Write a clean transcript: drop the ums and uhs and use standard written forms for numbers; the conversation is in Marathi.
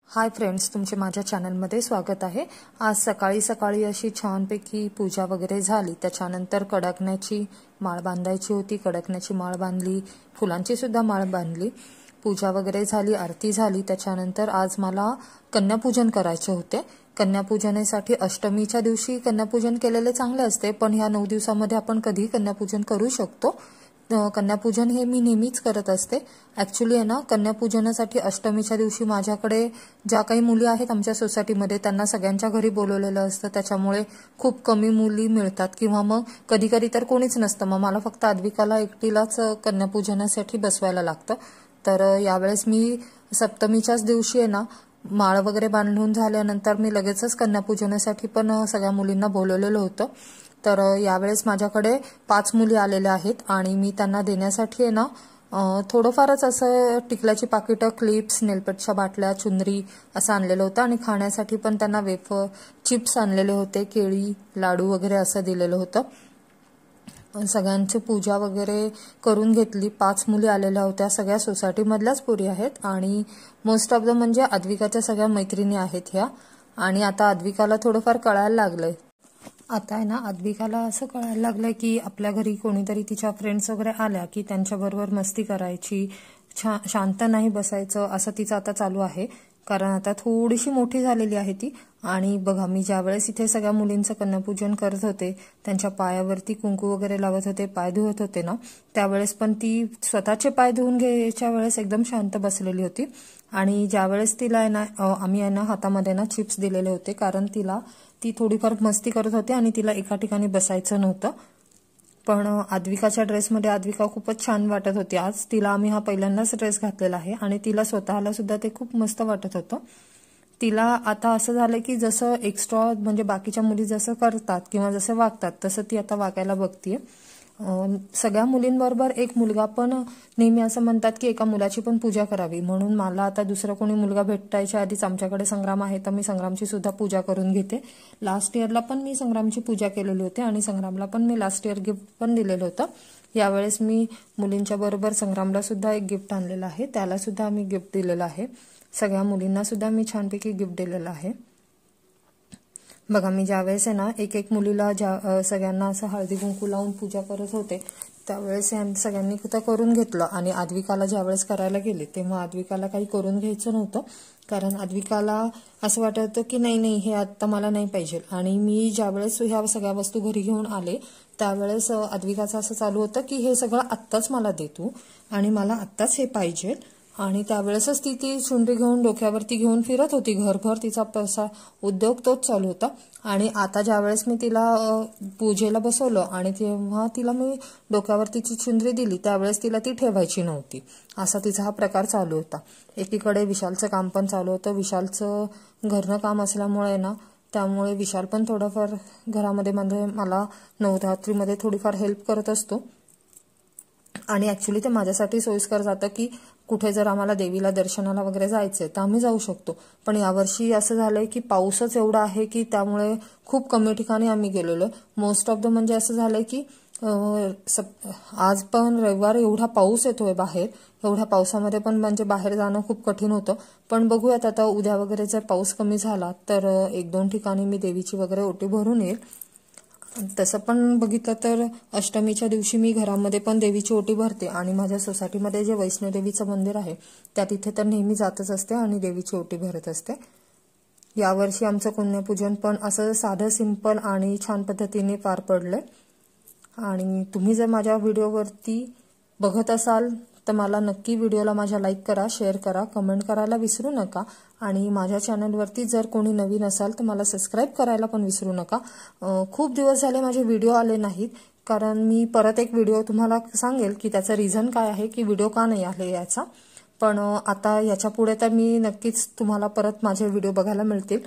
हाय फ्रेंड्स, तुमचे माझ्या चॅनलमध्ये स्वागत आहे। आज सकाळी सकाळी अशी छानपैकी पूजा वगैरे झाली। त्याच्यानंतर कडकण्याची माळ बांधायची होती। कडकण्याची माळ बांधली, फुलांची सुद्धा माळ बांधली। पूजा वगैरे झाली, आरती झाली। त्याच्यानंतर आज मला कन्यापूजन करायचे होते। कन्यापूजनासाठी अष्टमीच्या दिवशी कन्यापूजन केलेले चांगले असते, पण ह्या 9 दिवसांमध्ये आपण कधी कन्यापूजन करू शकतो। कन्यापूजन हे मी नेहमीच करत असते। ऍक्च्युअली आहे ना, कन्यापूजनासाठी अष्टमीच्या दिवशी माझ्याकडे ज्या काही मुली आहेत आमच्या सोसायटीमध्ये त्यांना सगळ्यांच्या घरी बोलवलेलं असतं। त्याच्यामुळे खूप कमी मुली मिळतात किंवा मग कधी कधी तर कोणीच नसतं। मग मला फक्त आद्विकाला एकटीलाच कन्यापूजनासाठी बसवायला लागतं। तर यावेळेस मी सप्तमीच्याच दिवशी आहे ना, माळ वगैरे बांधून झाल्यानंतर मी लगेचच कन्यापूजनासाठी पण सगळ्या मुलींना बोलवलेलं होतं। तर यावेळेस माझ्याकडे 5 मुली आलेल्या आहेत आणि मी त्यांना देण्यासाठी आहे ना थोडंफारच असं टिकल्याची पाकिटं, क्लिप्स, नेलपेंटच्या बाटल्या, चुनरी असं आणलेलं होतं आणि खाण्यासाठी पण त्यांना वेफर, चिप्स आणलेले होते, केळी, लाडू वगैरे असं दिलेलं होतं। सगळ्यांची पूजा वगैरे करून घेतली। 5 मुली आलेल्या होत्या, सगळ्या सोसायटीमधल्याच पोरी आहेत आणि मोस्ट ऑफ द म्हणजे आद्विकाच्या सगळ्या मैत्रिणी आहेत ह्या। आणि आता आद्विकाला थोडंफार कळायला लागलंय। आता आहे ना, आद्विकाला असं कळायला लागलंय की आपल्या घरी कोणीतरी तिच्या फ्रेंड्स वगैरे आल्या की त्यांच्याबरोबर मस्ती करायची, शांत नाही बसायचं, असं तिचं आता चालू आहे। कारण आता थोडीशी मोठी झालेली आहे ती। आणि बघा, मी ज्यावेळेस इथे सगळ्या मुलींचं कन्यापूजन करत होते, त्यांच्या पायावरती कुंकू वगैरे लावत होते, पाय धुवत होते ना, त्यावेळेस पण ती स्वतःचे पाय धुवून घ्यायच्या वेळेस एकदम शांत बसलेली होती। आणि ज्यावेळेस तिला आहे ना, आम्ही आहे ना हातामध्ये ना चिप्स दिलेले होते, कारण ती थोडीफार मस्ती करत होती आणि तिला एका ठिकाणी बसायचं नव्हतं। पण आद्विकाच्या ड्रेसमध्ये आद्विका खूपच छान वाटत होती आज। तिला आम्ही हा पहिल्यांदाच ड्रेस घातलेला आहे आणि तिला स्वतःला सुद्धा ते खूप मस्त वाटत होतं। तिला आता असं झालं की जसं एक्स्ट्रा म्हणजे बाकीच्या मुली जसं करतात किंवा जसं वागतात तसं ती आता वागायला बघतीये। सगळ्या मुलींबरोबर एक मुलगा पण नेहमी असं म्हणतात की एका मुलाची पण पूजा करावी, म्हणून मला आता दुसरा कोणी मुलगा भेटायच्या आधीच आमच्याकडे संग्राम आहे तर मी संग्रामची सुद्धा पूजा करून घेते। लास्ट इयरला पण मी संग्रामची पूजा केलेली होती आणि संग्रामला पण मी लास्ट इयर गिफ्ट पण दिलेलं होतं। यावेळेस मी मुलींच्या बरोबर संग्रामला सुद्धा एक गिफ्ट आणलेलं आहे, त्याला सुद्धा आम्ही गिफ्ट दिलेलं आहे। सगळ्या मुलींना सुद्धा मी छानपैकी गिफ्ट दिलेलं आहे। बघा, मी ज्यावेळेस आहे ना एक एक मुलीला सगळ्यांना असं हळदी कुंकू लावून पूजा करत होते, त्यावेळेस सगळ्यांनी तर करून घेतलं। आणि आद्विकाला ज्यावेळेस करायला गेले तेव्हा आद्विकाला काही करून घ्यायचं नव्हतं, कारण आद्विकाला असं वाटत होतं की नाही हे आता मला नाही पाहिजे। आणि मी ज्यावेळेस ह्या सगळ्या वस्तू घरी घेऊन आले त्यावेळेस आद्विकाचं असं चालू होतं की हे सगळं आत्ताच मला दे तू आणि मला आत्ताच हे पाहिजे। आणि त्यावेळेसच ती चुनरी घेऊन डोक्यावरती घेऊन फिरत होती घरभर, तिचा पैसा उद्योग तोच चालू होता। आणि आता ज्यावेळेस मी तिला पूजेला बसवलं आणि तेव्हा तिला मी डोक्यावरती ती चुनरी दिली त्यावेळेस तिला ती ठेवायची नव्हती, असा तिचा हा प्रकार चालू होता। एकीकडे विशालचं काम पण चालू होतं। विशालचं घरनं काम असल्यामुळे ना, त्यामुळे विशाल पण थोडंफार घरामध्ये म्हणजे मला नवरात्रीमध्ये थोडीफार हेल्प करत असतो। आणि ऍक्च्युली ते माझ्यासाठी सोयीस्कर जातं की कुठे जर आम्हाला देवीला दर्शनाला वगैरे जायचंय तर आम्ही जाऊ शकतो। पण यावर्षी असं झालंय की पाऊसच एवढा आहे की त्यामुळे खूप कमी ठिकाणी आम्ही गेलेलो। मोस्ट ऑफ द म्हणजे असं झालंय की आज पण रविवार एवढा पाऊस येतोय बाहेर, एवढ्या पावसामध्ये पण म्हणजे बाहेर जाणं खूप कठीण होतं। पण बघूयात आता उद्या वगैरे जर पाऊस कमी झाला तर 1-2 ठिकाणी मी देवीची वगैरे ओटी भरून येईल। तसं पण बघितलं तर अष्टमीच्या दिवशी मी घरामध्ये पण देवीची ओटी भरते आणि माझ्या सोसायटीमध्ये जे वैष्णोदेवीचं मंदिर आहे त्या तिथे तर नेहमी जातच असते आणि देवीची ओटी भरत असते। यावर्षी आमचं कन्यापूजन पण असं साधं सिंपल आणि छान पद्धतीने पार पडलंय। आणि तुम्ही जर माझ्या व्हिडिओवरती बघत असाल तर मला नक्की व्हिडिओला माझ्या लाईक करा, शेअर करा, कमेंट करायला विसरू नका। आणि माझ्या चॅनलवरती जर कोणी नवीन असाल तर मला सबस्क्राईब करायला पण विसरू नका। खूप दिवस झाले माझे व्हिडिओ आले नाहीत, कारण मी परत एक व्हिडिओ तुम्हाला सांगेल की त्याचं रिझन काय आहे की व्हिडिओ का नाही आले याचा। पण आता याच्या पुढे तर मी नक्कीच तुम्हाला परत माझे व्हिडिओ बघायला मिळतील।